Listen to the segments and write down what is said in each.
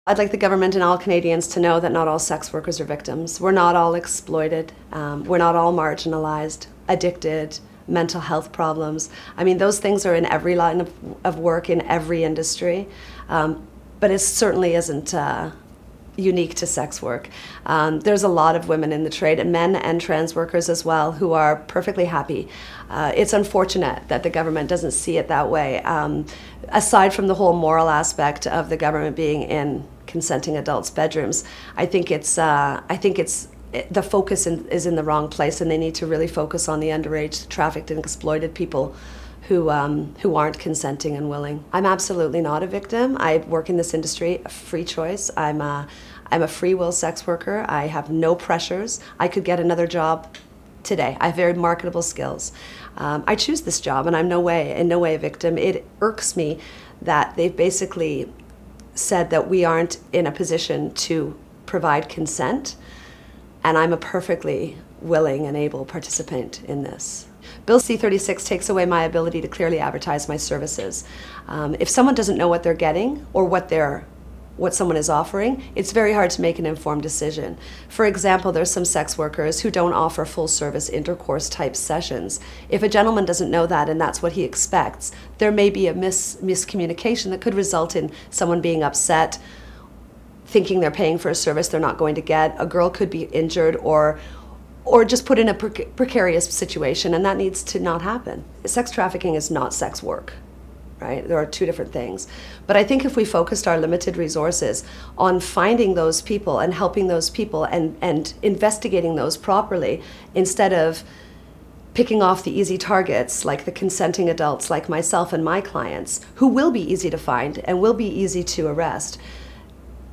I'd like the government and all Canadians to know that not all sex workers are victims. We're not all exploited. We're not all marginalized, addicted, mental health problems. I mean, those things are in every line of work, in every industry. But it certainly isn't unique to sex work. There's a lot of women in the trade, and men and trans workers as well, who are perfectly happy. It's unfortunate that the government doesn't see it that way. Aside from the whole moral aspect of the government being in consenting adults' bedrooms, I think it's the focus is in the wrong place, and they need to really focus on the underage, trafficked, and exploited people who aren't consenting and willing. I'm absolutely not a victim. I work in this industry, a free choice. I'm a free will sex worker. I have no pressures. I could get another job today. I have very marketable skills. I choose this job, and I'm in no way a victim. It irks me that they've basically said that we aren't in a position to provide consent, and I'm a perfectly willing and able participant in this. Bill C-36 takes away my ability to clearly advertise my services. If someone doesn't know what they're getting or what someone is offering, it's very hard to make an informed decision. For example, there's some sex workers who don't offer full-service intercourse type sessions. If a gentleman doesn't know that and that's what he expects, there may be a miscommunication that could result in someone being upset, thinking they're paying for a service they're not going to get. A girl could be injured or just put in a precarious situation, and that needs to not happen. Sex trafficking is not sex work. Right? There are two different things. But I think if we focused our limited resources on finding those people and helping those people and investigating those properly, instead of picking off the easy targets like the consenting adults like myself and my clients, who will be easy to find and will be easy to arrest,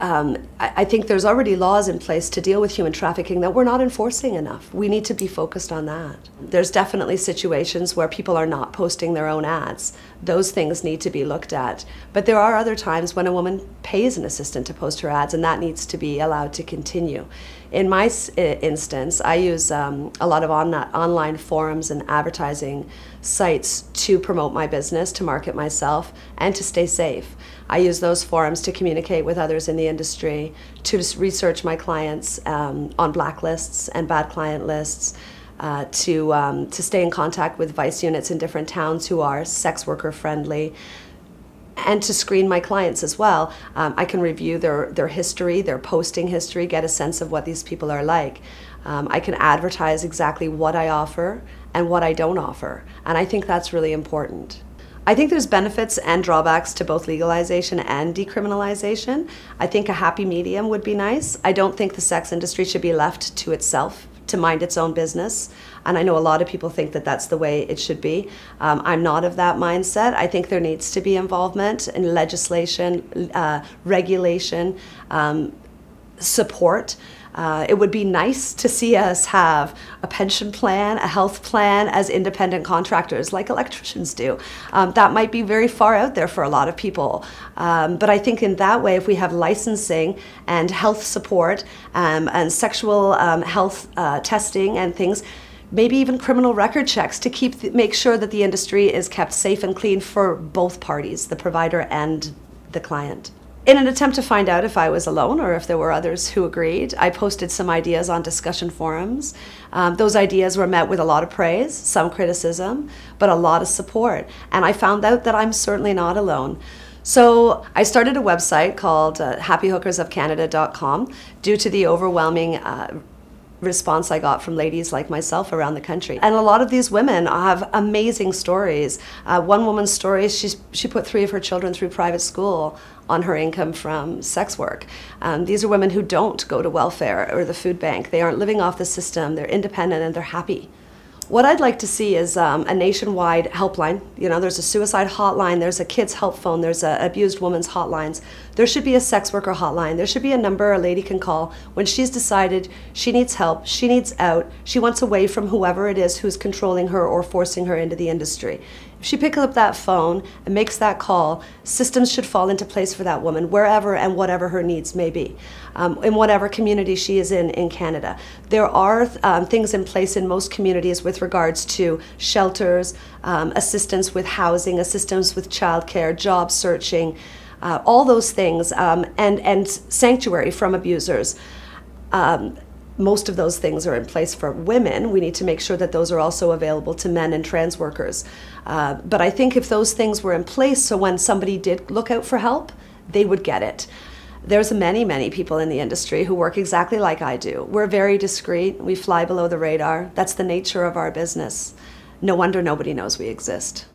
I think there's already laws in place to deal with human trafficking that we're not enforcing enough. We need to be focused on that. There's definitely situations where people are not posting their own ads. Those things need to be looked at. But there are other times when a woman pays an assistant to post her ads, and that needs to be allowed to continue. In my instance, I use a lot of online forums and advertising sites to promote my business, to market myself, and to stay safe. I use those forums to communicate with others in the industry, to research my clients on blacklists and bad client lists, to stay in contact with vice units in different towns who are sex worker friendly, and to screen my clients as well. I can review their history, their posting history, get a sense of what these people are like. I can advertise exactly what I offer and what I don't offer, and I think that's really important. I think there's benefits and drawbacks to both legalization and decriminalization. I think a happy medium would be nice. I don't think the sex industry should be left to itself to mind its own business. And I know a lot of people think that that's the way it should be. I'm not of that mindset. I think there needs to be involvement in legislation, regulation, support. It would be nice to see us have a pension plan, a health plan as independent contractors like electricians do. That might be very far out there for a lot of people. But I think in that way, if we have licensing and health support and sexual health testing and things, maybe even criminal record checks to make sure that the industry is kept safe and clean for both parties, the provider and the client. In an attempt to find out if I was alone or if there were others who agreed, I posted some ideas on discussion forums. Those ideas were met with a lot of praise, some criticism, but a lot of support. And I found out that I'm certainly not alone. So I started a website called happyhookersofcanada.com due to the overwhelming response I got from ladies like myself around the country. And a lot of these women have amazing stories. One woman's story, she put 3 of her children through private school on her income from sex work. These are women who don't go to welfare or the food bank. They aren't living off the system. They're independent and they're happy. What I'd like to see is a nationwide helpline. You know, there's a suicide hotline, there's a kids help phone, there's a abused women's hotlines. There should be a sex worker hotline. There should be a number a lady can call when she's decided she needs help, she needs out, she wants away from whoever it is who's controlling her or forcing her into the industry. If she picks up that phone and makes that call, systems should fall into place for that woman, wherever and whatever her needs may be, in whatever community she is in Canada. There are things in place in most communities with regards to shelters, assistance with housing, assistance with childcare, job searching, all those things, and sanctuary from abusers. Most of those things are in place for women. We need to make sure that those are also available to men and trans workers. But I think if those things were in place, so when somebody did look out for help, they would get it. There's many, many people in the industry who work exactly like I do. We're very discreet. We fly below the radar. That's the nature of our business. No wonder nobody knows we exist.